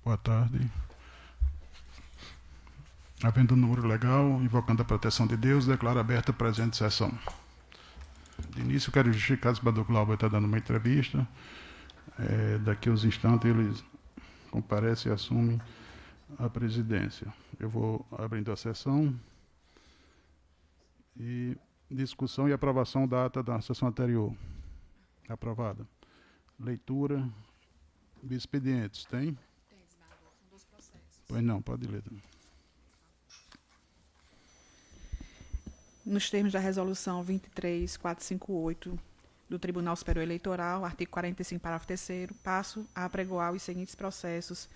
Boa tarde. Havendo um número legal, invocando a proteção de Deus, declaro aberta a presente sessão. De início, quero justificar que o senador Glauber está dando uma entrevista. Daqui a uns instantes, ele comparece e assume a presidência. Eu vou abrindo a sessão. E discussão e aprovação da ata da sessão anterior. Aprovada. Leitura de expedientes. Tem? Tem, desembargador. São 2 processos. Pois não, pode ler. Nos termos da resolução 23458 do Tribunal Superior Eleitoral, artigo 45, parágrafo 3º, passo a apregoar os seguintes processos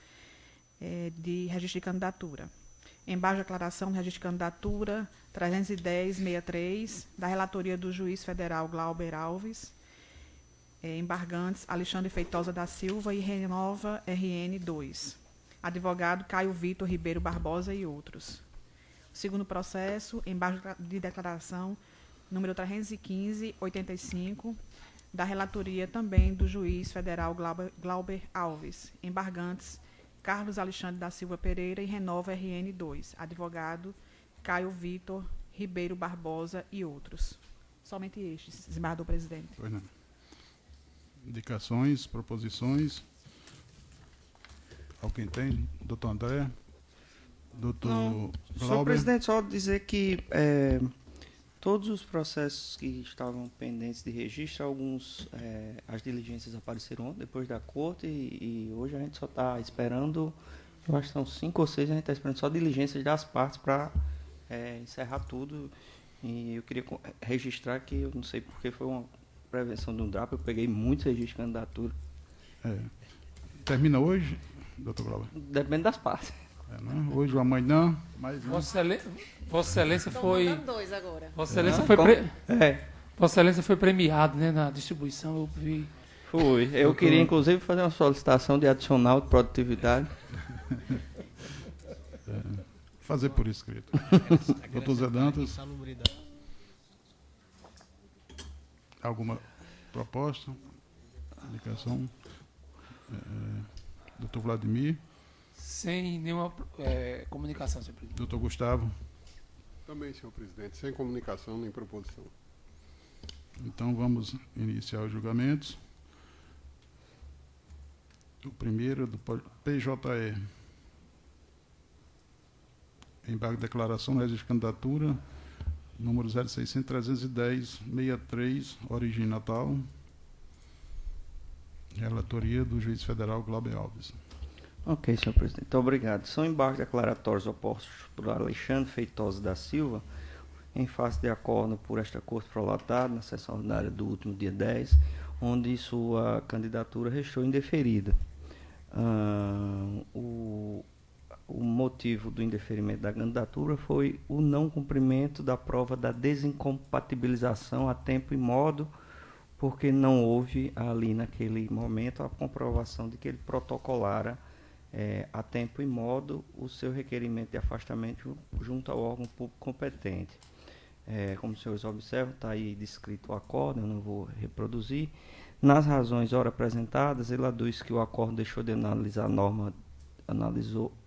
de registro de candidatura. Embaixo de declaração de registro de candidatura 310-63, da relatoria do juiz federal Glauber Alves, embargantes Alexandre Feitosa da Silva e Renova RN 2. Advogado Caio Vitor Ribeiro Barbosa e outros. Segundo processo, embaixo de declaração número 315-85, da relatoria também do juiz federal Glauber Alves, embargantes Carlos Alexandre da Silva Pereira e Renova RN 2, advogado Caio Vitor Ribeiro Barbosa e outros. Somente estes, desembargador presidente. Pois não. Indicações, proposições. Alguém tem? Doutor André? Doutor Glauber? Senhor presidente, só dizer que todos os processos que estavam pendentes de registro, alguns, as diligências apareceram depois da corte e hoje a gente só está esperando, eu acho que são 5 ou 6, a gente está esperando só diligências das partes para encerrar tudo. E eu queria registrar que, eu não sei porque foi uma prevenção de um DRAP, eu peguei muitos registros de candidatura. Termina hoje, doutor Glauber? Depende das partes. Né? Hoje ou amanhã, mas Vossa Excelência foi. Estão 2 agora. Vossa Excelência Vossa Excelência foi premiado, né, na distribuição, eu vi. Foi. Eu queria, inclusive, fazer uma solicitação de adicional de produtividade. Fazer por escrito. Doutor Zé Dantas, alguma proposta? Indicação? Doutor Vladimir? Sem nenhuma comunicação, senhor presidente. Doutor Gustavo? Também, senhor presidente, sem comunicação nem proposição. Então vamos iniciar os julgamentos. O primeiro do PJE. Embargo de declaração no registro de candidatura, número 0600-310-63, origem Natal. Relatoria do juiz federal Glauber Alves. Ok, senhor presidente. Muito obrigado. São embargos declaratórios opostos por Alexandre Feitosa da Silva, em face de acordo por esta Corte prolatada, na sessão ordinária do último dia 10, onde sua candidatura restou indeferida. O motivo do indeferimento da candidatura foi o não cumprimento da prova da desincompatibilização a tempo e modo, porque não houve ali naquele momento a comprovação de que ele protocolara a tempo e modo o seu requerimento de afastamento junto ao órgão público competente. Como os senhores observam, está aí descrito o acordo, eu não vou reproduzir. Nas razões ora apresentadas, ele aduz que o acordo deixou de analisar a norma,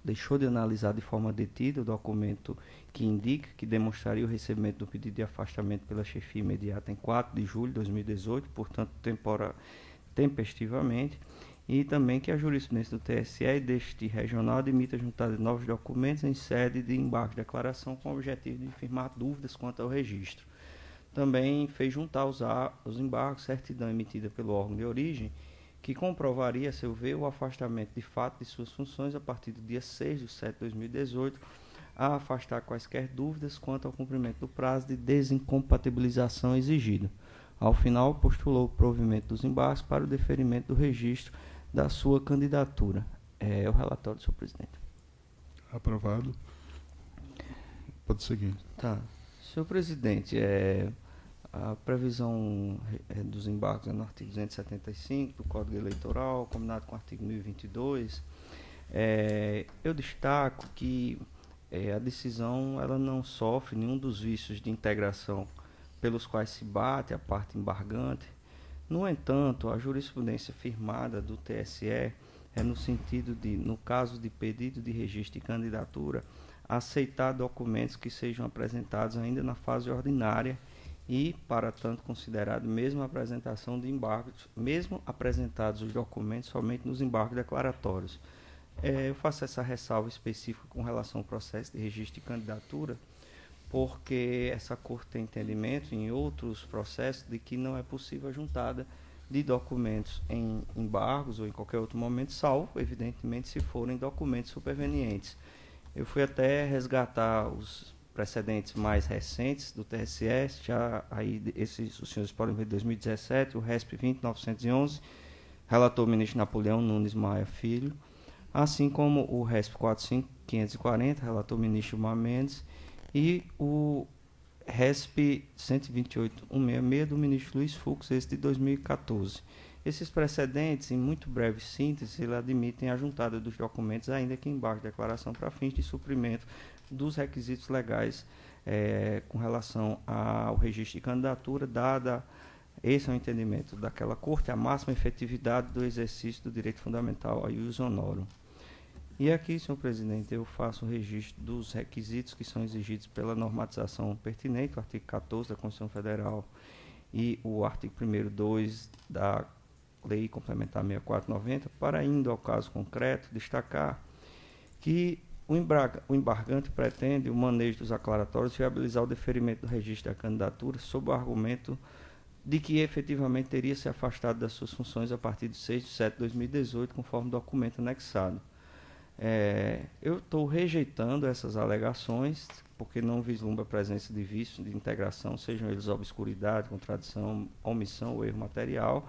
deixou de analisar de forma detida o documento que indica que demonstraria o recebimento do pedido de afastamento pela chefia imediata em 4 de julho de 2018, portanto, tempestivamente, e também que a jurisprudência do TSE e deste regional admita a juntada de novos documentos em sede de embargo de declaração com o objetivo de firmar dúvidas quanto ao registro. Também fez juntar os embargos, certidão emitida pelo órgão de origem, que comprovaria, a seu ver, o afastamento de fato de suas funções a partir do dia 6 de setembro de 2018, a afastar quaisquer dúvidas quanto ao cumprimento do prazo de desincompatibilização exigido. Ao final, postulou o provimento dos embargos para o deferimento do registro da sua candidatura. É o relatório, senhor presidente. Aprovado. Pode seguir. Tá. Senhor presidente, a previsão dos embargos é no artigo 275 do Código Eleitoral, combinado com o artigo 1022. Eu destaco que a decisão ela não sofre nenhum dos vícios de integração pelos quais se bate a parte embargante. No entanto, a jurisprudência firmada do TSE é no sentido de, no caso de pedido de registro de candidatura, aceitar documentos que sejam apresentados ainda na fase ordinária e, para tanto considerado, mesmo a apresentação de embargos, mesmo apresentados os documentos somente nos embargos declaratórios. Eu faço essa ressalva específica com relação ao processo de registro de candidatura, porque essa Corte tem entendimento em outros processos de que não é possível a juntada de documentos em embargos ou em qualquer outro momento, salvo, evidentemente, se forem documentos supervenientes. Eu fui até resgatar os precedentes mais recentes do TSE, já aí esses os senhores podem ver de 2017, o RESP 20911, relator o ministro Napoleão Nunes Maia Filho, assim como o RESP 45540, relator o ministro Gilmar Mendes, e o RESP 128166 do ministro Luiz Fux, esse de 2014. Esses precedentes, em muito breve síntese, eles admitem a juntada dos documentos, ainda que embaixo de declaração para fins de suprimento dos requisitos legais com relação ao registro de candidatura, dada, esse é o entendimento daquela Corte, a máxima efetividade do exercício do direito fundamental ao ius honorum. E aqui, senhor presidente, eu faço o registro dos requisitos que são exigidos pela normatização pertinente, o artigo 14 da Constituição Federal e o artigo 1º 2 da Lei Complementar 6490, para, indo ao caso concreto, destacar que o embargante pretende o manejo dos aclaratórios e viabilizar o deferimento do registro da candidatura sob o argumento de que efetivamente teria se afastado das suas funções a partir de 6 de setembro de 2018, conforme documento anexado. Eu estou rejeitando essas alegações, porque não vislumbra a presença de vícios de integração, sejam eles obscuridade, contradição, omissão ou erro material,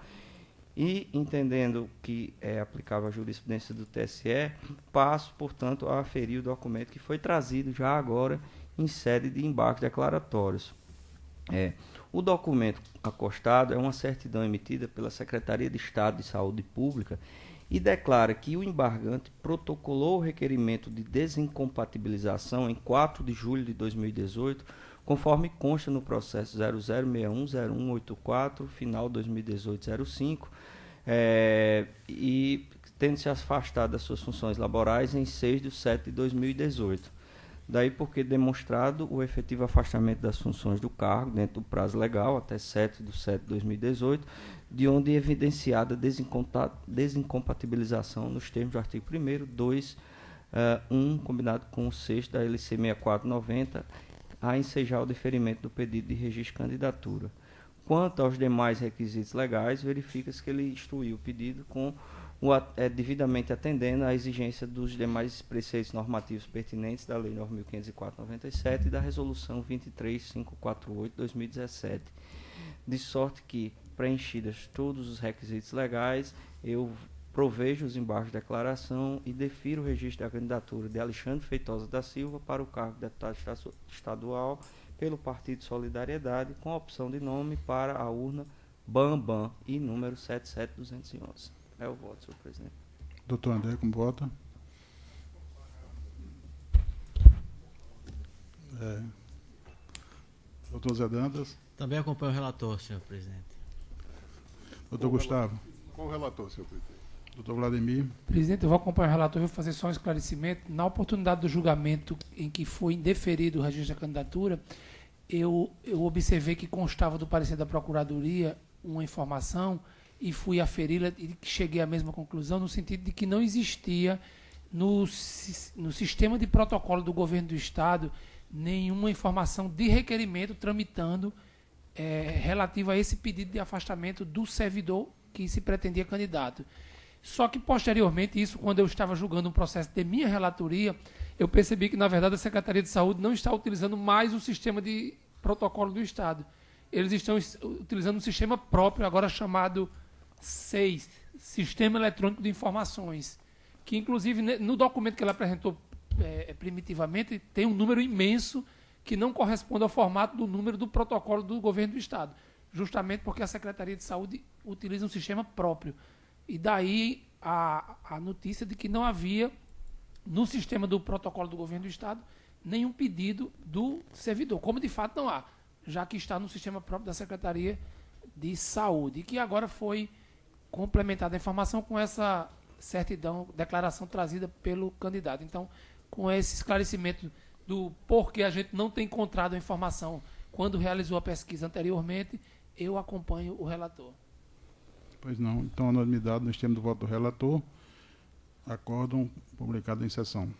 e, entendendo que é aplicável a jurisprudência do TSE, passo, portanto, a aferir o documento que foi trazido já agora em sede de embargos declaratórios. O documento acostado é uma certidão emitida pela Secretaria de Estado de Saúde Pública e declara que o embargante protocolou o requerimento de desincompatibilização em 4 de julho de 2018, conforme consta no processo 00610184, final 2018-05, e tendo se afastado das suas funções laborais em 6 de setembro de 2018. Daí porque demonstrado o efetivo afastamento das funções do cargo dentro do prazo legal, até 7 de setembro de 2018, de onde evidenciada desincompatibilização nos termos do artigo 1º, 2, 1, combinado com o 6º da LC 6490, a ensejar o deferimento do pedido de registro de candidatura. Quanto aos demais requisitos legais, verifica-se que ele instruiu o pedido com devidamente atendendo à exigência dos demais preceitos normativos pertinentes da Lei 9.504/97 e da Resolução 23548/2017, de sorte que, preenchidas todos os requisitos legais, eu provejo os embargos de declaração e defiro o registro da candidatura de Alexandre Feitosa da Silva para o cargo de deputado estadual pelo Partido Solidariedade, com a opção de nome para a urna Bambam e número 77211. É o voto, senhor presidente. Doutor André, como vota? Doutor Zé Dantas? Também acompanho o relator, senhor presidente. Doutor Gustavo? Com o relator, senhor presidente. Doutor Vladimir? Presidente, eu vou acompanhar o relator e vou fazer só um esclarecimento. Na oportunidade do julgamento em que foi indeferido o registro da candidatura, eu observei que constava do parecer da Procuradoria uma informação e fui aferi-la e cheguei à mesma conclusão, no sentido de que não existia no sistema de protocolo do governo do Estado nenhuma informação de requerimento tramitando relativa a esse pedido de afastamento do servidor que se pretendia candidato. Só que, posteriormente, isso, quando eu estava julgando um processo de minha relatoria, eu percebi que, na verdade, a Secretaria de Saúde não está utilizando mais o sistema de protocolo do Estado. Eles estão utilizando um sistema próprio, agora chamado SEIS, Sistema Eletrônico de Informações, que, inclusive, no documento que ela apresentou primitivamente, tem um número imenso que não corresponde ao formato do número do protocolo do governo do Estado, justamente porque a Secretaria de Saúde utiliza um sistema próprio. E daí a notícia de que não havia, no sistema do protocolo do governo do Estado, nenhum pedido do servidor, como de fato não há, já que está no sistema próprio da Secretaria de Saúde, e que agora foi complementada a informação com essa certidão, declaração trazida pelo candidato. Então, com esse esclarecimento do porquê a gente não tem encontrado a informação quando realizou a pesquisa anteriormente, eu acompanho o relator. Pois não. Então, a unanimidade, nós temos do voto do relator. Acórdão publicado em sessão.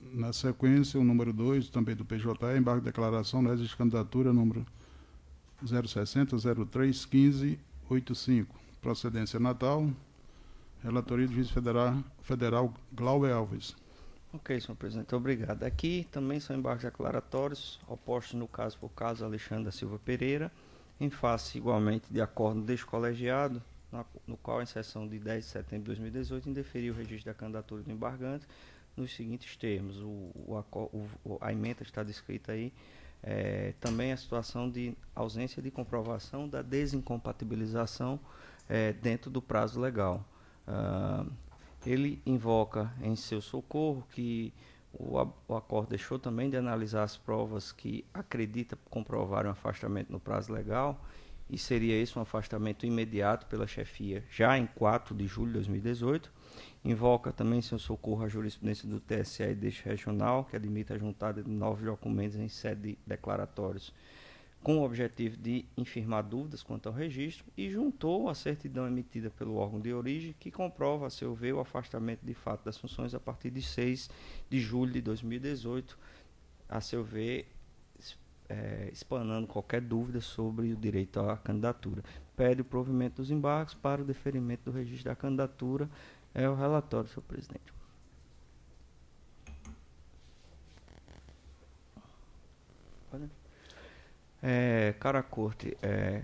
Na sequência, o número 2, também do PJ, embargo de declaração, não existe candidatura, número 060 03 15 85. Procedência Natal. Relatoria do Juiz Federal Glauber Alves. Ok, senhor presidente, obrigado. Aqui também são embargos declaratórios, opostos no caso por caso Alexandre da Silva Pereira, em face igualmente de acordo deste colegiado, no qual, em sessão de 10 de setembro de 2018, indeferiu o registro da candidatura do embargante nos seguintes termos. A ementa está descrita aí. Também a situação de ausência de comprovação da desincompatibilização dentro do prazo legal. Ele invoca em seu socorro que o acordo deixou também de analisar as provas que acredita comprovar um afastamento no prazo legal, e seria esse um afastamento imediato pela chefia já em 4 de julho de 2018. Invoca também em seu socorro a jurisprudência do TSE e deste regional, que admite a juntada de 9 documentos em sede de declaratórios, com o objetivo de infirmar dúvidas quanto ao registro, e juntou a certidão emitida pelo órgão de origem, que comprova, a seu ver, o afastamento de fato das funções a partir de 6 de julho de 2018, a seu ver, explanando qualquer dúvida sobre o direito à candidatura. Pede o provimento dos embargos para o deferimento do registro da candidatura. É o relatório, senhor presidente. Cara corte,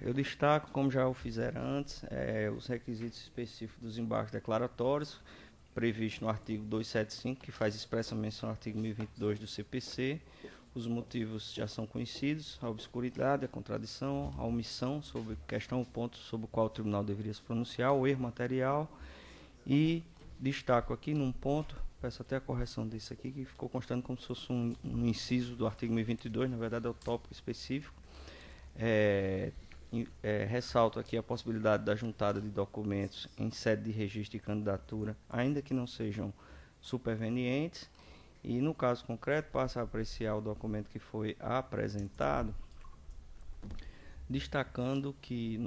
eu destaco, como já o fizeram antes, os requisitos específicos dos embargos declaratórios, previsto no artigo 275, que faz expressa menção ao artigo 1022 do CPC. Os motivos já são conhecidos: a obscuridade, a contradição, a omissão sobre questão, o ponto sobre o qual o tribunal deveria se pronunciar, o erro material. E destaco aqui num ponto, peço até a correção disso aqui, que ficou constando como se fosse um inciso do artigo 1022, na verdade é o tópico específico. Ressalto aqui a possibilidade da juntada de documentos em sede de registro de candidatura, ainda que não sejam supervenientes, e no caso concreto passa a apreciar o documento que foi apresentado, destacando que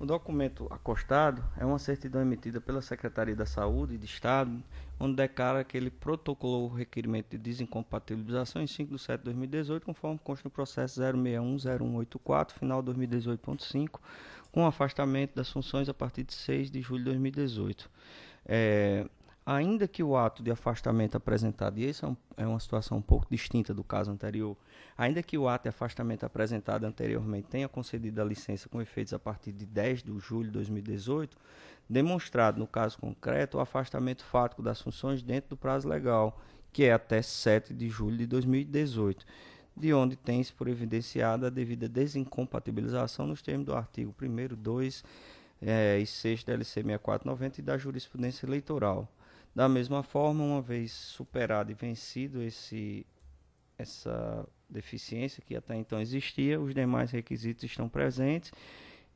o documento acostado é uma certidão emitida pela Secretaria da Saúde de Estado, onde declara que ele protocolou o requerimento de desincompatibilização em 5 de setembro de 2018, conforme consta no processo 0610184, final 2018.5, com afastamento das funções a partir de 6 de julho de 2018. Ainda que o ato de afastamento apresentado, e essa é uma situação um pouco distinta do caso anterior, ainda que o ato de afastamento apresentado anteriormente tenha concedido a licença com efeitos a partir de 10 de julho de 2018, demonstrado no caso concreto o afastamento fático das funções dentro do prazo legal, que é até 7 de julho de 2018, de onde tem-se por evidenciada a devida desincompatibilização nos termos do artigo 1º, 2 e 6 da LC 6490 e da jurisprudência eleitoral. Da mesma forma, uma vez superado e vencido essa deficiência que até então existia, os demais requisitos estão presentes.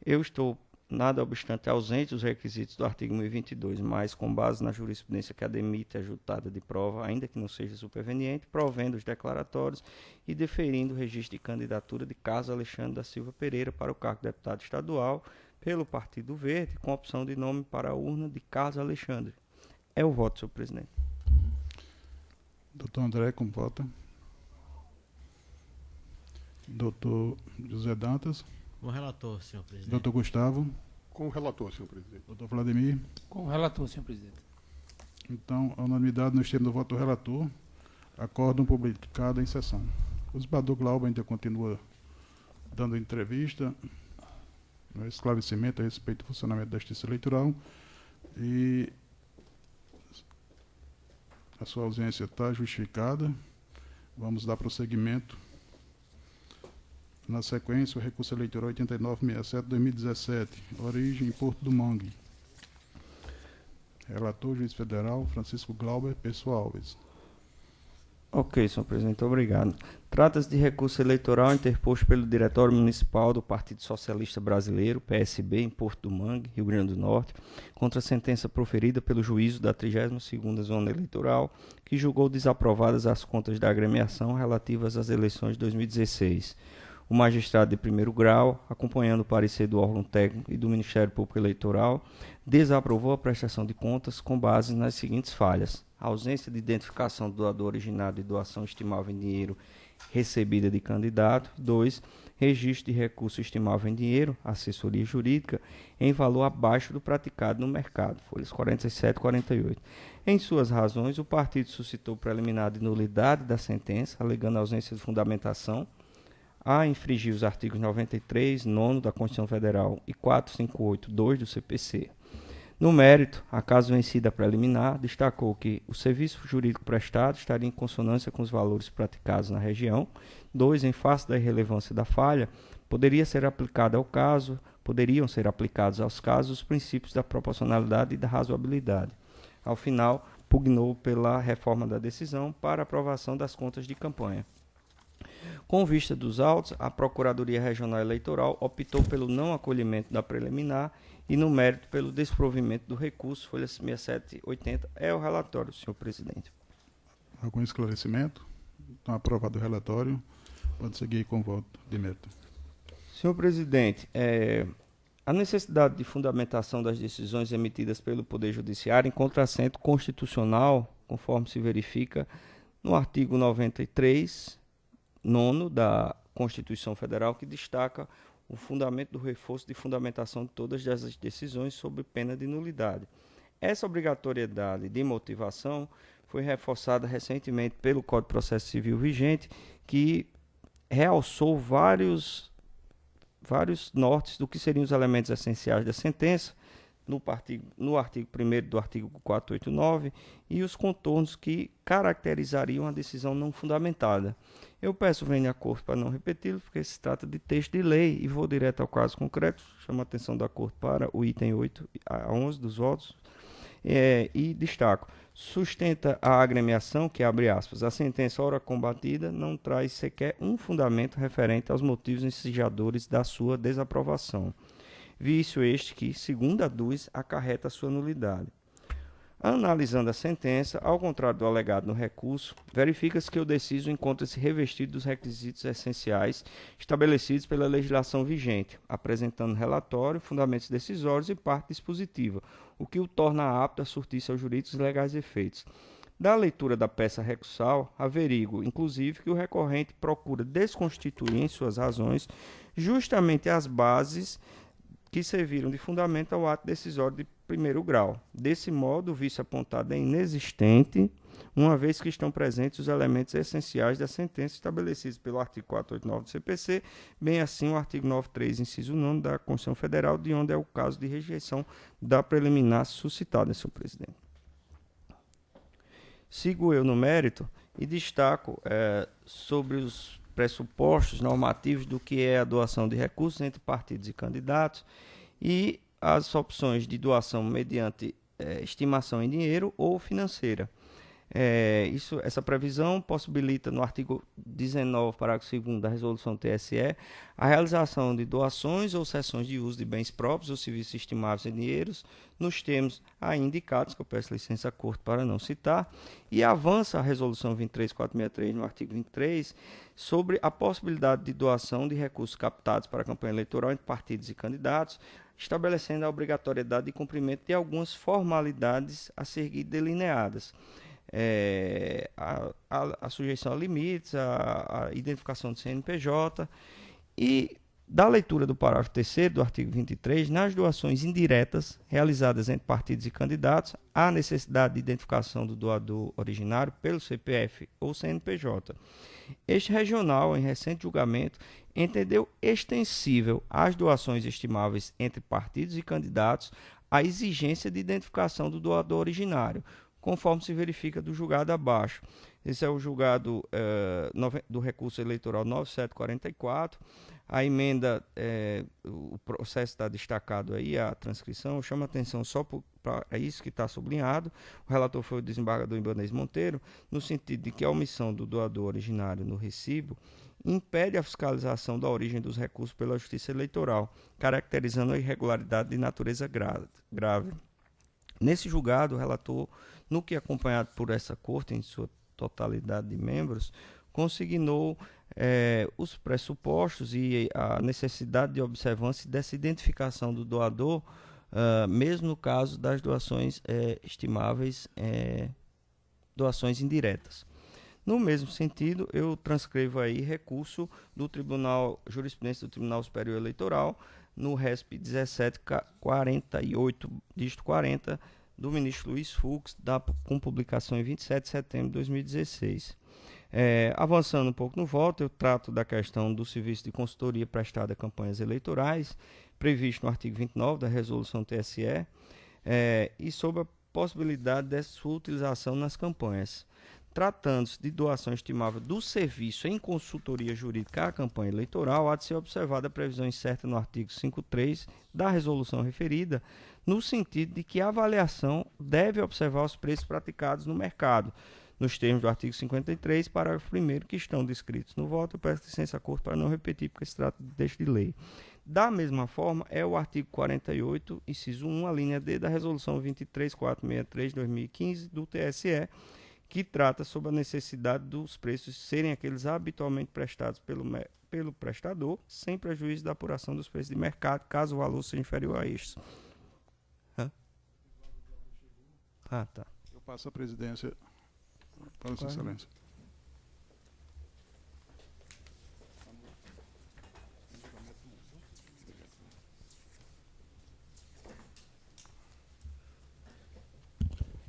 Eu estou, nada obstante, ausente dos requisitos do artigo 1022, mas com base na jurisprudência que admite a juntada de prova, ainda que não seja superveniente, provendo os declaratórios e deferindo o registro de candidatura de Carlos Alexandre da Silva Pereira para o cargo de deputado estadual pelo Partido Verde, com opção de nome para a urna de Carlos Alexandre. É o voto, senhor presidente. Doutor André, como vota? Doutor José Dantas? Com o relator, senhor presidente. Doutor Gustavo? Com o relator, senhor presidente. Doutor Vladimir? Com o relator, senhor presidente. Então, a unanimidade nos termos do voto do relator, acórdão publicado em sessão. O desembargador Glauber ainda continua dando entrevista, esclarecimento a respeito do funcionamento da Justiça Eleitoral, e a sua ausência está justificada. Vamos dar prosseguimento. Na sequência, o recurso eleitoral 8967-2017, origem em Porto do Mangue. Relator, juiz federal, Francisco Glauber Pessoa Alves. Ok, senhor presidente, obrigado. Trata-se de recurso eleitoral interposto pelo Diretório Municipal do Partido Socialista Brasileiro, PSB, em Porto do Mangue, Rio Grande do Norte, contra a sentença proferida pelo juízo da 32ª Zona Eleitoral, que julgou desaprovadas as contas da agremiação relativas às eleições de 2016. O magistrado de primeiro grau, acompanhando o parecer do órgão técnico e do Ministério Público Eleitoral, desaprovou a prestação de contas com base nas seguintes falhas: a ausência de identificação do doador originário de doação estimável em dinheiro recebida de candidato. 2. Registro de recurso estimável em dinheiro, assessoria jurídica, em valor abaixo do praticado no mercado. Folhas 47 e 48. Em suas razões, o partido suscitou preliminar de nulidade da sentença, alegando ausência de fundamentação a infringir os artigos 93, 9 da Constituição Federal e 458(2) do CPC. No mérito, a caso vencida preliminar, destacou que o serviço jurídico prestado estaria em consonância com os valores praticados na região. 2. Em face da irrelevância da falha, poderiam ser aplicados aos casos os princípios da proporcionalidade e da razoabilidade. Ao final, pugnou pela reforma da decisão para aprovação das contas de campanha. Com vista dos autos, a Procuradoria Regional Eleitoral optou pelo não acolhimento da preliminar e, no mérito, pelo desprovimento do recurso. Folhas 67 e 80. É o relatório, senhor presidente. Algum esclarecimento? Então, aprovado o relatório. Pode seguir com o voto de mérito. Senhor presidente, a necessidade de fundamentação das decisões emitidas pelo Poder Judiciário encontra assento constitucional, conforme se verifica no artigo 93, 9 da Constituição Federal, que destaca o fundamento do reforço de fundamentação de todas as decisões sob pena de nulidade. Essa obrigatoriedade de motivação foi reforçada recentemente pelo Código de Processo Civil vigente, que realçou vários nortes do que seriam os elementos essenciais da sentença, no artigo 1º do artigo 489, e os contornos que caracterizariam a decisão não fundamentada. Eu peço venha a Corte para não repeti-lo, porque se trata de texto de lei, e vou direto ao caso concreto. Chamo a atenção da Corte para o item 8 a 11 dos votos, e destaco: sustenta a agremiação que, abre aspas, a sentença ora combatida não traz sequer um fundamento referente aos motivos instigadores da sua desaprovação. Vício este que, segundo aduz, acarreta a sua nulidade. Analisando a sentença, ao contrário do alegado no recurso, verifica-se que o deciso encontra-se revestido dos requisitos essenciais estabelecidos pela legislação vigente, apresentando relatório, fundamentos decisórios e parte dispositiva, o que o torna apto a surtir seus jurídicos e legais efeitos. Da leitura da peça recursal, averigo, inclusive, que o recorrente procura desconstituir em suas razões justamente as bases que serviram de fundamento ao ato decisório de primeiro grau. Desse modo, o vício apontado é inexistente, uma vez que estão presentes os elementos essenciais da sentença estabelecidos pelo artigo 489 do CPC, bem assim o artigo 93, inciso 9 da Constituição Federal, de onde é o caso de rejeição da preliminar suscitada, senhor presidente. Sigo eu no mérito e destaco sobre os pressupostos normativos do que é a doação de recursos entre partidos e candidatos e as opções de doação mediante estimação em dinheiro ou financeira. Essa previsão possibilita, no artigo 19, parágrafo 2º da resolução TSE, a realização de doações ou cessões de uso de bens próprios ou serviços estimáveis em dinheiros, nos termos aí indicados, que eu peço licença à Corte para não citar, e avança a resolução 23463, no artigo 23, sobre a possibilidade de doação de recursos captados para a campanha eleitoral entre partidos e candidatos, estabelecendo a obrigatoriedade de cumprimento de algumas formalidades a seguir delineadas. A sujeição a limites, a identificação do CNPJ, e da leitura do parágrafo 3º do artigo 23, nas doações indiretas realizadas entre partidos e candidatos, há necessidade de identificação do doador originário pelo CPF ou CNPJ. Este regional, em recente julgamento, entendeu extensível às doações estimáveis entre partidos e candidatos a exigência de identificação do doador originário, conforme se verifica do julgado abaixo. Esse é o julgado do recurso eleitoral 9744. A emenda, o processo está destacado aí, a transcrição. Eu chamo a atenção só para isso que está sublinhado. O relator foi o desembargador Ibanez Monteiro, no sentido de que a omissão do doador originário no recibo impede a fiscalização da origem dos recursos pela Justiça Eleitoral, caracterizando a irregularidade de natureza grave. Nesse julgado, o relator, no que acompanhado por essa corte, em sua totalidade de membros, consignou os pressupostos e a necessidade de observância dessa identificação do doador, mesmo no caso das doações estimáveis, doações indiretas. No mesmo sentido, eu transcrevo aí recurso do Tribunal, jurisprudência do Tribunal Superior Eleitoral, no RESP 1748, dígito 40, do ministro Luiz Fux, com publicação em 27 de setembro de 2016. Avançando um pouco no voto, eu trato da questão do serviço de consultoria prestado a campanhas eleitorais, previsto no artigo 29 da resolução TSE, e sobre a possibilidade dessa sua utilização nas campanhas. Tratando-se de doação estimável do serviço em consultoria jurídica à campanha eleitoral, há de ser observada a previsão incerta no artigo 5.3 da resolução referida, no sentido de que a avaliação deve observar os preços praticados no mercado, nos termos do artigo 53, parágrafo 1º, que estão descritos no voto. Eu peço licença à Corte para não repetir, porque se trata de texto de lei. Da mesma forma, é o artigo 48, inciso 1, a linha D da resolução 23463 de 2015 do TSE, que trata sobre a necessidade dos preços serem aqueles habitualmente prestados pelo prestador, sem prejuízo da apuração dos preços de mercado, caso o valor seja inferior a estes. Tá. Eu passo a presidência para Vossa Excelência.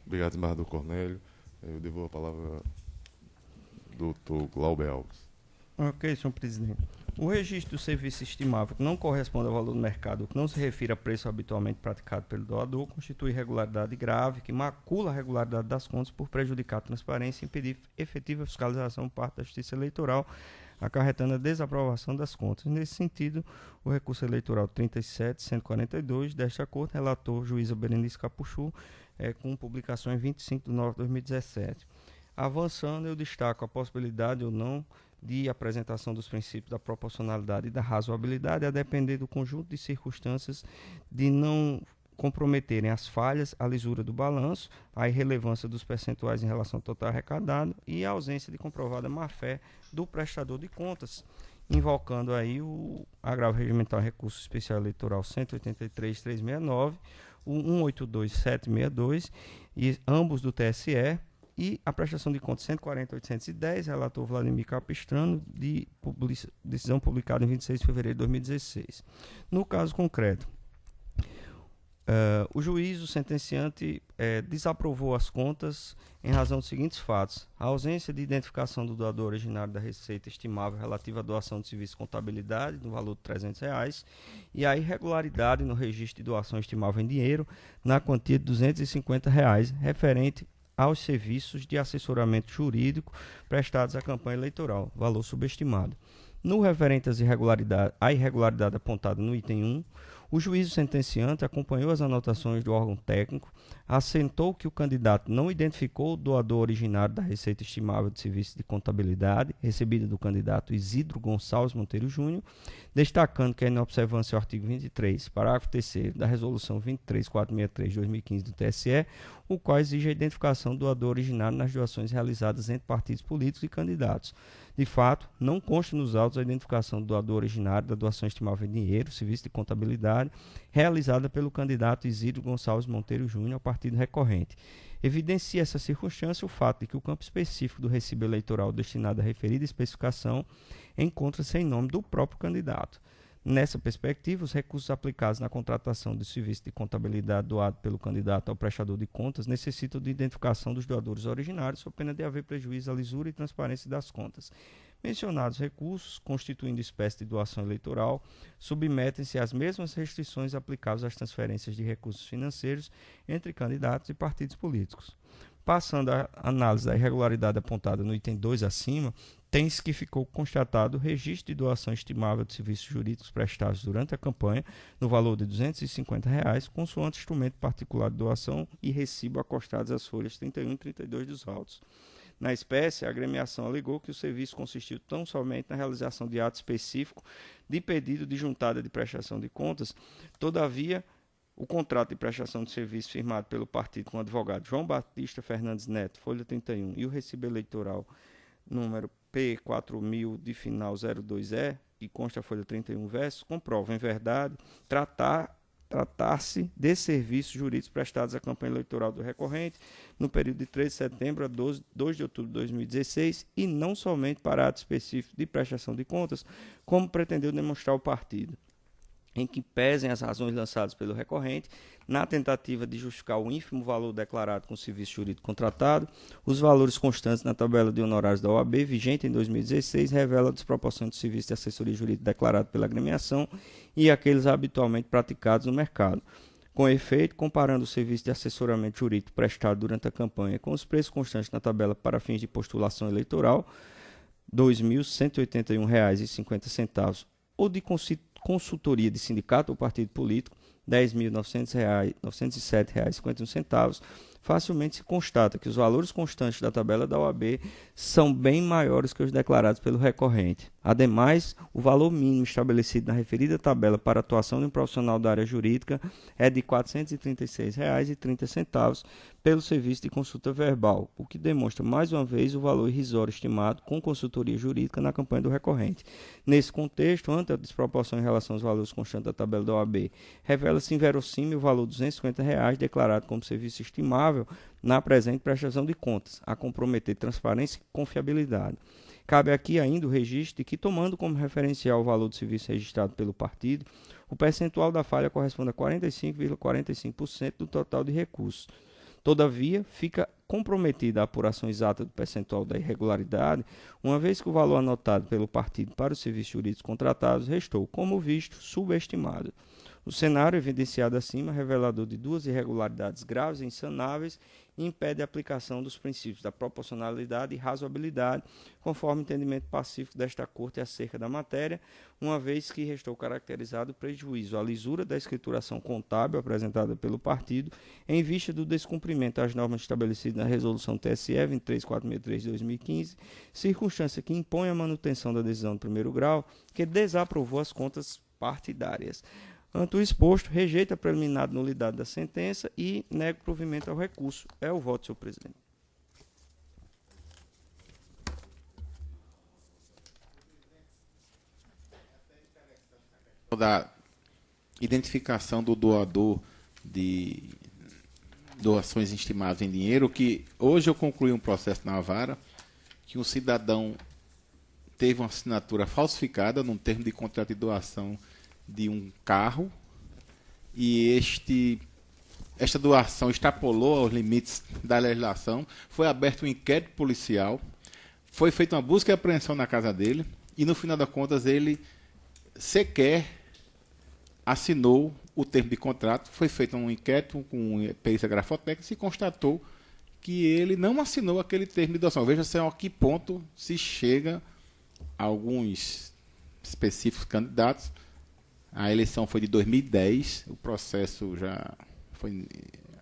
Obrigado, desembargador Cornélio. Eu devolvo a palavra ao doutor Glauber Alves. Ok, senhor presidente. O registro do serviço estimável que não corresponde ao valor do mercado, ou que não se refira a preço habitualmente praticado pelo doador, constitui irregularidade grave que macula a regularidade das contas por prejudicar a transparência e impedir efetiva fiscalização por parte da Justiça Eleitoral, acarretando a desaprovação das contas. Nesse sentido, o recurso eleitoral 37.142 desta Corte, relator juíza Berenice Capuchu, com publicação em 25 de nove de 2017. Avançando, eu destaco a possibilidade ou não de apresentação dos princípios da proporcionalidade e da razoabilidade, a depender do conjunto de circunstâncias de não comprometerem as falhas, a lisura do balanço, a irrelevância dos percentuais em relação ao total arrecadado e a ausência de comprovada má-fé do prestador de contas, invocando aí o agravo regimental recurso especial eleitoral 183.369, o 182.762, e ambos do TSE, e a prestação de contas 140.810, relator Vladimir Capistrano, de decisão publicada em 26 de fevereiro de 2016. No caso concreto, o juízo sentenciante desaprovou as contas em razão dos seguintes fatos: a ausência de identificação do doador originário da receita estimável relativa à doação de serviço de contabilidade no valor de R$300 e a irregularidade no registro de doação estimável em dinheiro na quantia de R$250 referente aos serviços de assessoramento jurídico prestados à campanha eleitoral, valor subestimado. No referente à irregularidade apontada no item 1, o juízo sentenciante acompanhou as anotações do órgão técnico, assentou que o candidato não identificou o doador originário da receita estimável de serviço de contabilidade recebida do candidato Isidro Gonçalves Monteiro Júnior, destacando que a inobservância ao artigo 23, parágrafo 3º da resolução 23463 de 2015 do TSE, o qual exige a identificação do doador originário nas doações realizadas entre partidos políticos e candidatos. De fato, não consta nos autos a identificação do doador originário da doação estimável em dinheiro, serviço de contabilidade, realizada pelo candidato Isidro Gonçalves Monteiro Júnior ao partido recorrente. Evidencia essa circunstância o fato de que o campo específico do recibo eleitoral destinado à referida especificação encontra-se em nome do próprio candidato. Nessa perspectiva, os recursos aplicados na contratação de serviço de contabilidade doado pelo candidato ao prestador de contas necessitam de identificação dos doadores originários, sob pena de haver prejuízo à lisura e transparência das contas. Mencionados recursos, constituindo espécie de doação eleitoral, submetem-se às mesmas restrições aplicáveis às transferências de recursos financeiros entre candidatos e partidos políticos. passando a análise da irregularidade apontada no item 2 acima, tem-se que ficou constatado o registro de doação estimável de serviços jurídicos prestados durante a campanha no valor de R$ 250, consoante instrumento particular de doação e recibo acostados às folhas 31 e 32 dos autos. Na espécie, a agremiação alegou que o serviço consistiu tão somente na realização de ato específico de pedido de juntada de prestação de contas. Todavia, o contrato de prestação de serviço firmado pelo partido com o advogado João Batista Fernandes Neto, folha 31, e o recibo eleitoral número P4000 de final 02E, que consta a folha 31 verso, comprovam, em verdade, tratar-se de serviços jurídicos prestados à campanha eleitoral do recorrente no período de 13 de setembro a 2 de outubro de 2016 e não somente para ato específico de prestação de contas, como pretendeu demonstrar o partido, em que pesem as razões lançadas pelo recorrente, na tentativa de justificar o ínfimo valor declarado com o serviço jurídico contratado, os valores constantes na tabela de honorários da OAB, vigente em 2016, revelam a desproporção do serviço de assessoria jurídica declarado pela agremiação e aqueles habitualmente praticados no mercado. Com efeito, comparando o serviço de assessoramento jurídico prestado durante a campanha com os preços constantes na tabela para fins de postulação eleitoral, R$ 2.181,50, ou de consultoria de sindicato ou partido político, R$ 10.907,51, facilmente se constata que os valores constantes da tabela da OAB são bem maiores que os declarados pelo recorrente. Ademais, o valor mínimo estabelecido na referida tabela para a atuação de um profissional da área jurídica é de R$ 436,30 pelo serviço de consulta verbal, o que demonstra mais uma vez o valor irrisório estimado com consultoria jurídica na campanha do recorrente. Nesse contexto, ante a desproporção em relação aos valores constantes da tabela da OAB, revela-se inverossímil o valor de R$ 250 declarado como serviço estimável na presente prestação de contas, a comprometer transparência e confiabilidade. Cabe aqui ainda o registro de que, tomando como referencial o valor do serviço registrado pelo partido, o percentual da falha corresponde a 45,45% do total de recursos. Todavia, fica comprometida a apuração exata do percentual da irregularidade, uma vez que o valor anotado pelo partido para os serviços jurídicos contratados restou, como visto, subestimado. O cenário evidenciado acima, revelador de duas irregularidades graves e insanáveis, impede a aplicação dos princípios da proporcionalidade e razoabilidade, conforme o entendimento pacífico desta Corte acerca da matéria, uma vez que restou caracterizado o prejuízo à lisura da escrituração contábil apresentada pelo partido, em vista do descumprimento às normas estabelecidas na Resolução TSE 23463 de 2015, circunstância que impõe a manutenção da decisão de primeiro grau, que desaprovou as contas partidárias. Ante o exposto, rejeita a preliminar de nulidade da sentença e nega o provimento ao recurso. É o voto, senhor presidente. Da identificação do doador de doações estimadas em dinheiro, que hoje eu concluí um processo na vara, que um cidadão teve uma assinatura falsificada num termo de contrato de doação de um carro, e esta doação extrapolou aos limites da legislação. Foi aberto um inquérito policial, foi feita uma busca e apreensão na casa dele, e no final das contas ele sequer assinou o termo de contrato. Foi feito um inquérito com perícia grafotécnica e se constatou que ele não assinou aquele termo de doação. Veja a que ponto se chega a alguns específicos candidatos. A eleição foi de 2010, o processo já foi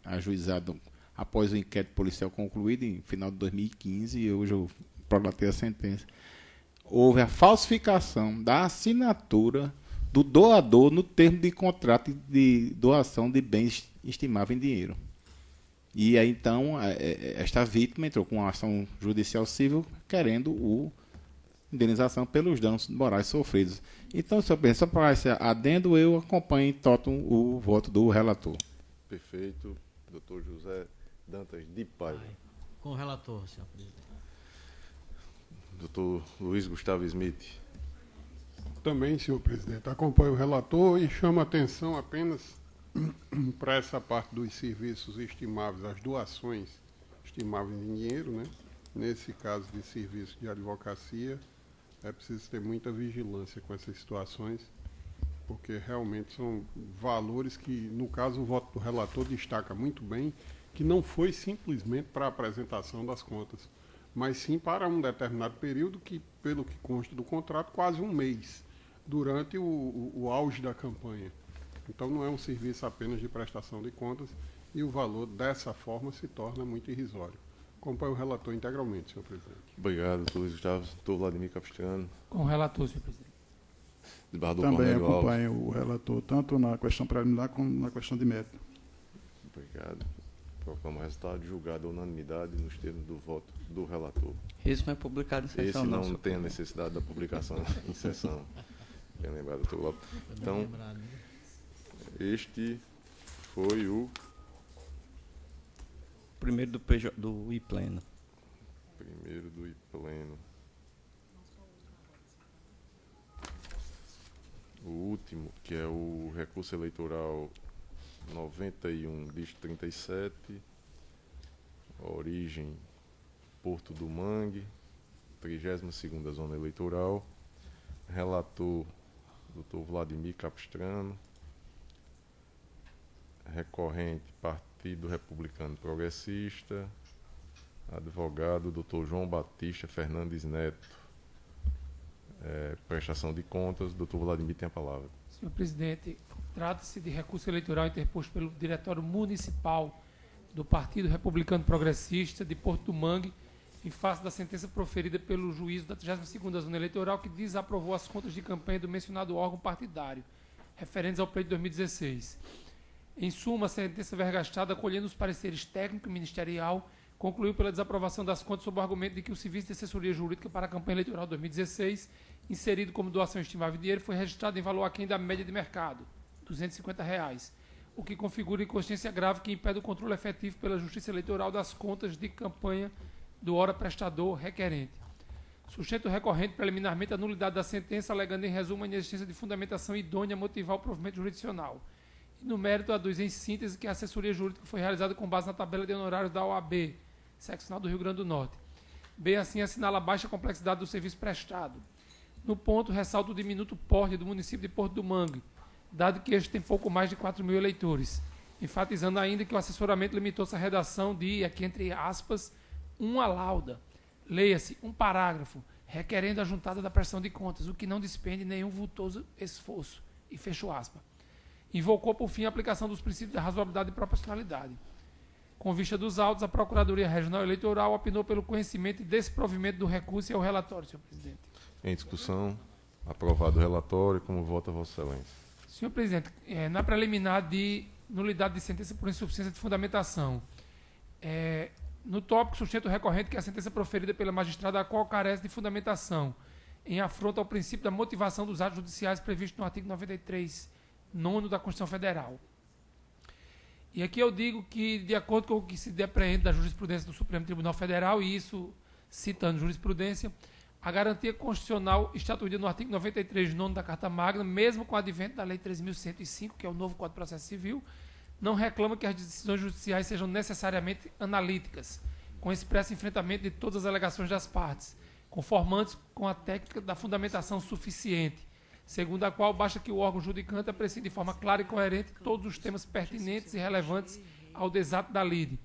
ajuizado após o inquérito policial concluído em final de 2015, e hoje eu prolatei a sentença. Houve a falsificação da assinatura do doador no termo de contrato de doação de bens estimáveis em dinheiro. E aí, então, esta vítima entrou com uma ação judicial civil querendo indenização pelos danos morais sofridos. Então, senhor presidente, só para esse adendo, eu acompanho em totum o voto do relator. Perfeito. Doutor José Dantas de Paiva. Com o relator, senhor presidente. Doutor Luiz Gustavo Smith. Também, senhor presidente, acompanho o relator e chamo a atenção apenas para essa parte dos serviços estimáveis, as doações estimáveis em dinheiro, né? Nesse caso de serviço de advocacia, é preciso ter muita vigilância com essas situações, porque realmente são valores que, no caso, o voto do relator destaca muito bem que não foi simplesmente para a apresentação das contas, mas sim para um determinado período que, pelo que consta do contrato, quase um mês, durante o auge da campanha. Então não é um serviço apenas de prestação de contas e o valor dessa forma se torna muito irrisório. Acompanho o relator integralmente, senhor presidente. Obrigado, doutor Luiz Gustavo. Doutor Vladimir Capistrano. Com o relator, senhor presidente. Também Cornélio acompanho o relator, tanto na questão preliminar como na questão de mérito. Obrigado. Proclamo o resultado julgado à unanimidade nos termos do voto do relator. Isso não é publicado em sessão, Esse não. não senhor tem a presidente. necessidade da publicação em sessão. Bem lembrado, doutor Glauber. Então, este foi o Primeiro do I-Pleno. primeiro do I-Pleno. O último, que é o recurso eleitoral 91, distrito 37, origem Porto do Mangue, 32ª Zona Eleitoral, relator Dr. Vladimir Capistrano, recorrente Partido Republicano Progressista, advogado Dr. João Batista Fernandes Neto, prestação de contas. Dr. Vladimir tem a palavra. Senhor presidente, trata-se de recurso eleitoral interposto pelo Diretório Municipal do Partido Republicano Progressista de Porto do Mangue, em face da sentença proferida pelo juízo da 32ª Zona Eleitoral, que desaprovou as contas de campanha do mencionado órgão partidário, referentes ao pleito de 2016. Em suma, a sentença vergastada, acolhendo os pareceres técnico e ministerial, concluiu pela desaprovação das contas sob o argumento de que o serviço de assessoria jurídica para a campanha eleitoral 2016, inserido como doação estimável de dinheiro, foi registrado em valor aquém da média de mercado, R$ 250, o que configura inconsciência grave que impede o controle efetivo pela Justiça Eleitoral das contas de campanha do ora prestador requerente. Sustenta o recorrente preliminarmente a nulidade da sentença, alegando em resumo a inexistência de fundamentação idônea a motivar o provimento jurisdicional. E no mérito, aduz em síntese que a assessoria jurídica foi realizada com base na tabela de honorários da OAB, seccional do Rio Grande do Norte. Bem assim, assinala a baixa complexidade do serviço prestado. No ponto, ressalta o diminuto porte do município de Porto do Mangue, dado que este tem pouco mais de 4.000 eleitores, enfatizando ainda que o assessoramento limitou-se à redação de, aqui entre aspas, uma lauda, leia-se, um parágrafo, requerendo a juntada da prestação de contas, o que não despende nenhum vultoso esforço, e fecho aspas. Invocou, por fim, a aplicação dos princípios da razoabilidade e proporcionalidade. Com vista dos autos, a Procuradoria Regional Eleitoral opinou pelo conhecimento e desprovimento do recurso e ao relatório, senhor presidente. Em discussão, aprovado o relatório. Como vota Vossa Excelência? Senhor presidente, na preliminar de nulidade de sentença por insuficiência de fundamentação, no tópico sustenta o recorrente que a sentença proferida pela magistrada a qual carece de fundamentação, em afronta ao princípio da motivação dos atos judiciais previsto no artigo 93, 9º da Constituição Federal. E aqui eu digo que, de acordo com o que se depreende da jurisprudência do Supremo Tribunal Federal, e isso citando jurisprudência, a garantia constitucional estatuída no artigo 93, 9º da Carta Magna, mesmo com o advento da Lei 3.105, que é o novo Código de Processo Civil, não reclama que as decisões judiciais sejam necessariamente analíticas, com expresso enfrentamento de todas as alegações das partes, conformantes com a técnica da fundamentação suficiente, segundo a qual basta que o órgão judicante aprecie de forma clara e coerente todos os temas pertinentes e relevantes ao desato da lide,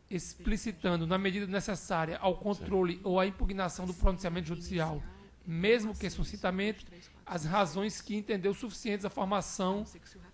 explicitando, na medida necessária, ao controle ou à impugnação do pronunciamento judicial, mesmo que sucintamente, as razões que entendeu suficientes à formação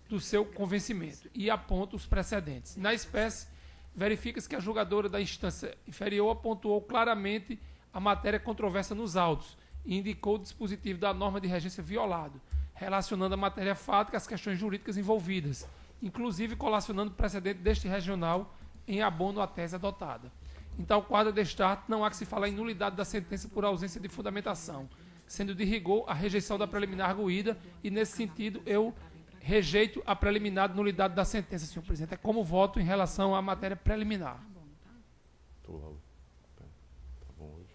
do seu convencimento, e aponta os precedentes. Na espécie, verifica-se que a julgadora da instância inferior apontou claramente a matéria controversa nos autos, e indicou o dispositivo da norma de regência violado, relacionando a matéria fática às questões jurídicas envolvidas, inclusive colacionando o precedente deste regional em abono à tese adotada. Em tal quadro deste ato, não há que se falar em nulidade da sentença por ausência de fundamentação, sendo de rigor a rejeição da preliminar arguída, e nesse sentido eu rejeito a preliminar de nulidade da sentença, senhor presidente. É como voto em relação à matéria preliminar. Tô lá. Tá bom hoje.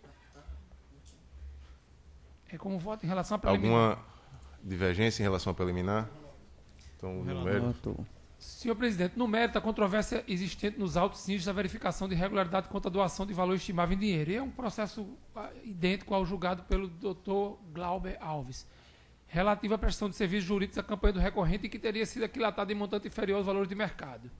É como voto em relação à preliminar. Alguma divergência em relação à preliminar? Então, no mérito. Senhor presidente, no mérito, a controvérsia existente nos autos singe a verificação de irregularidade quanto à doação de valor estimável em dinheiro. E é um processo idêntico ao julgado pelo Dr. Glauber Alves, relativo à prestação de serviços jurídicos à campanha do recorrente e que teria sido aquilatado em montante inferior aos valores de mercado.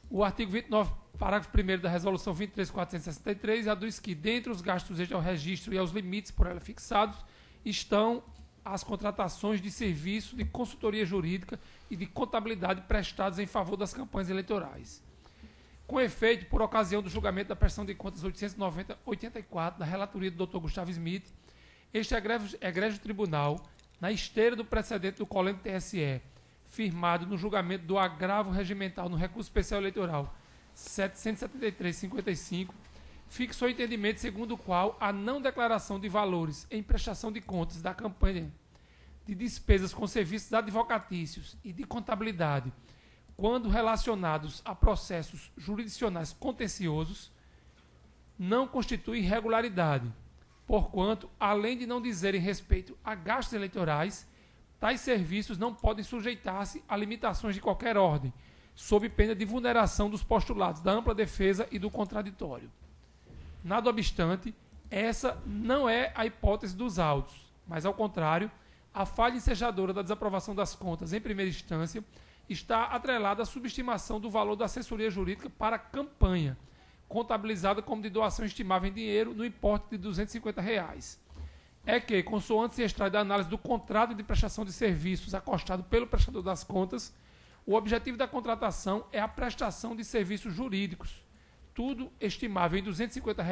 O artigo 29, parágrafo 1º da Resolução 23.463, aduz que, dentre os gastos sujeitos ao registro e aos limites por ela fixados, estão as contratações de serviço de consultoria jurídica e de contabilidade prestados em favor das campanhas eleitorais. Com efeito, por ocasião do julgamento da prestação de contas 890/84 da relatoria do Dr. Gustavo Smith, este egrégio tribunal, na esteira do precedente do Colégio TSE, firmado no julgamento do agravo regimental no recurso especial eleitoral 773/55, fixou o entendimento segundo o qual a não declaração de valores em prestação de contas da campanha de despesas com serviços advocatícios e de contabilidade, quando relacionados a processos jurisdicionais contenciosos, não constitui irregularidade, porquanto, além de não dizerem respeito a gastos eleitorais, tais serviços não podem sujeitar-se a limitações de qualquer ordem, sob pena de vulneração dos postulados da ampla defesa e do contraditório. Nada obstante, essa não é a hipótese dos autos, mas, ao contrário, a falha ensejadora da desaprovação das contas em primeira instância está atrelada à subestimação do valor da assessoria jurídica para a campanha, contabilizada como de doação estimável em dinheiro no importe de R$ 250. É que, consoante se extrai da análise do contrato de prestação de serviços acostado pelo prestador das contas, o objetivo da contratação é a prestação de serviços jurídicos, tudo estimável em R$ 250,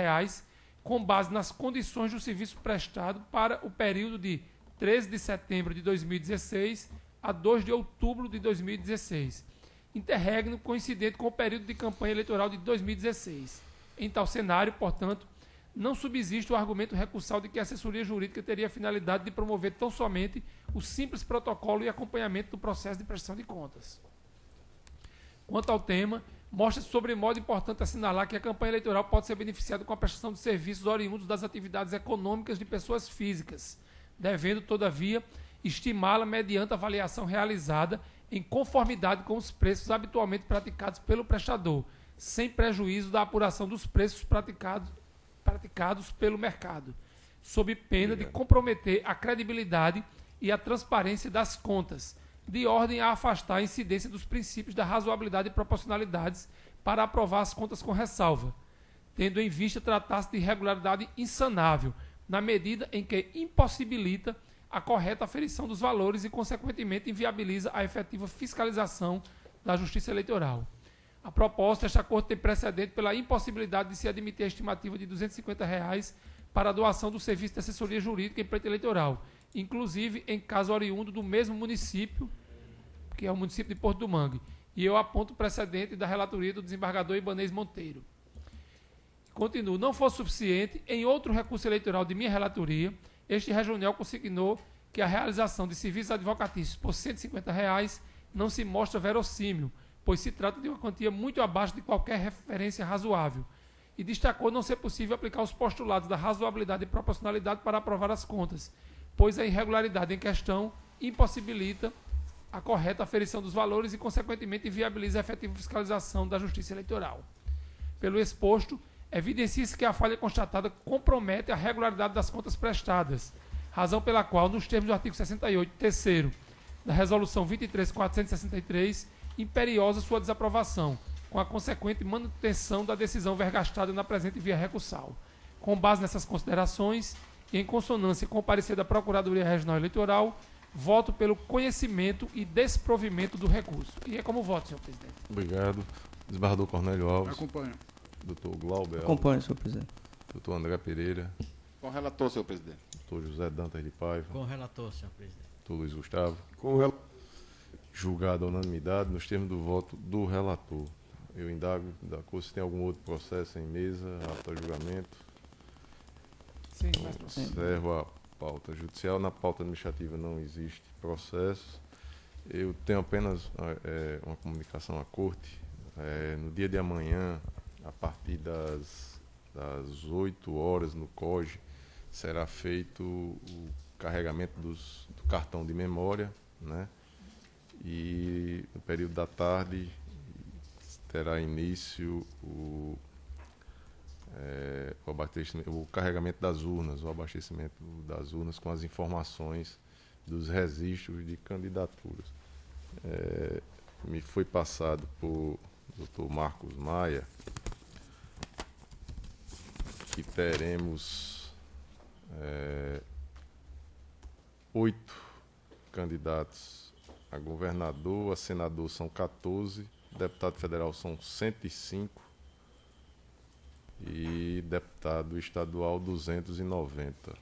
com base nas condições do serviço prestado para o período de 13 de setembro de 2016 a 2 de outubro de 2016, interregno coincidente com o período de campanha eleitoral de 2016. Em tal cenário, portanto, não subsiste o argumento recursal de que a assessoria jurídica teria a finalidade de promover tão somente o simples protocolo e acompanhamento do processo de prestação de contas. Quanto ao tema, mostra-se sobremodo importante assinalar que a campanha eleitoral pode ser beneficiada com a prestação de serviços oriundos das atividades econômicas de pessoas físicas, devendo, todavia, estimá-la mediante avaliação realizada em conformidade com os preços habitualmente praticados pelo prestador, sem prejuízo da apuração dos preços praticados pelo mercado, sob pena de comprometer a credibilidade e a transparência das contas, de ordem a afastar a incidência dos princípios da razoabilidade e proporcionalidades para aprovar as contas com ressalva, tendo em vista tratar-se de irregularidade insanável, na medida em que impossibilita a correta aferição dos valores e, consequentemente, inviabiliza a efetiva fiscalização da Justiça Eleitoral. A proposta, esta Corte tem precedente pela impossibilidade de se admitir a estimativa de R$ 250 para a doação do serviço de assessoria jurídica em pleito eleitoral, inclusive em caso oriundo do mesmo município, que é o município de Porto do Mangue. E eu aponto o precedente da relatoria do desembargador Ibanez Monteiro. Continuo, não fosse suficiente, em outro recurso eleitoral de minha relatoria, este regional consignou que a realização de serviços advocatícios por R$ 150 não se mostra verossímil, pois se trata de uma quantia muito abaixo de qualquer referência razoável, e destacou não ser possível aplicar os postulados da razoabilidade e proporcionalidade para aprovar as contas, pois a irregularidade em questão impossibilita a correta aferição dos valores e, consequentemente, inviabiliza a efetiva fiscalização da Justiça Eleitoral. Pelo exposto, evidencia-se que a falha constatada compromete a regularidade das contas prestadas, razão pela qual, nos termos do artigo 68, terceiro, da Resolução 23.463, imperiosa sua desaprovação, com a consequente manutenção da decisão vergastada na presente via recursal. Com base nessas considerações e em consonância com o parecer da Procuradoria Regional Eleitoral, voto pelo conhecimento e desprovimento do recurso. E é como voto, senhor presidente. Obrigado. Desembargador Cornélio Alves. Acompanho. Doutor Glauber. Acompanho, senhor presidente. Doutor André Pereira. Com o relator, senhor presidente. Doutor José Dantas de Paiva. Com o relator, senhor presidente. Doutor Luiz Gustavo. Julgado a unanimidade nos termos do voto do relator. Eu indago da Corte se tem algum outro processo em mesa, apto a julgamento. Sim, Encerro a pauta judicial. Na pauta administrativa não existe processo. Eu tenho apenas uma comunicação à Corte. No dia de amanhã, a partir das 8 horas, no COGE, será feito o carregamento do cartão de memória, né? E no período da tarde terá início o carregamento das urnas, o abastecimento das urnas com as informações dos registros de candidaturas. Me foi passado por Dr. Marcos Maia, que teremos 8 candidatos a governador, a senador são 14, deputado federal são 105 e deputado estadual 290.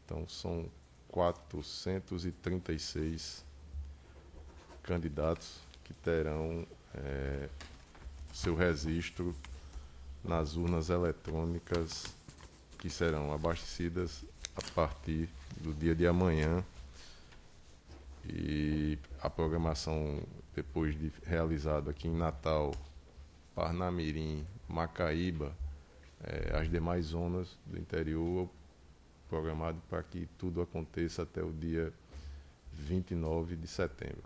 Então são 436 candidatos que terão seu registro nas urnas eletrônicas que serão abastecidas a partir do dia de amanhã. E a programação, depois de realizada aqui em Natal, Parnamirim, Macaíba, as demais zonas do interior, programado para que tudo aconteça até o dia 29 de setembro.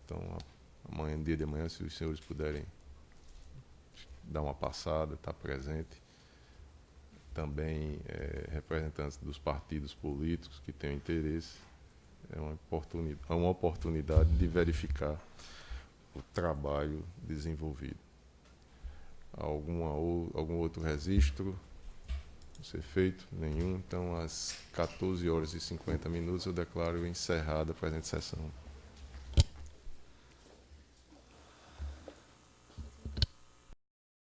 Então, amanhã, dia de amanhã, se os senhores puderem dar uma passada, estar presente. Também representantes dos partidos políticos que tenham interesse. É uma oportunidade de verificar o trabalho desenvolvido. Algum outro registro a ser feito? Nenhum. Então, às 14h50 eu declaro encerrada a presente sessão.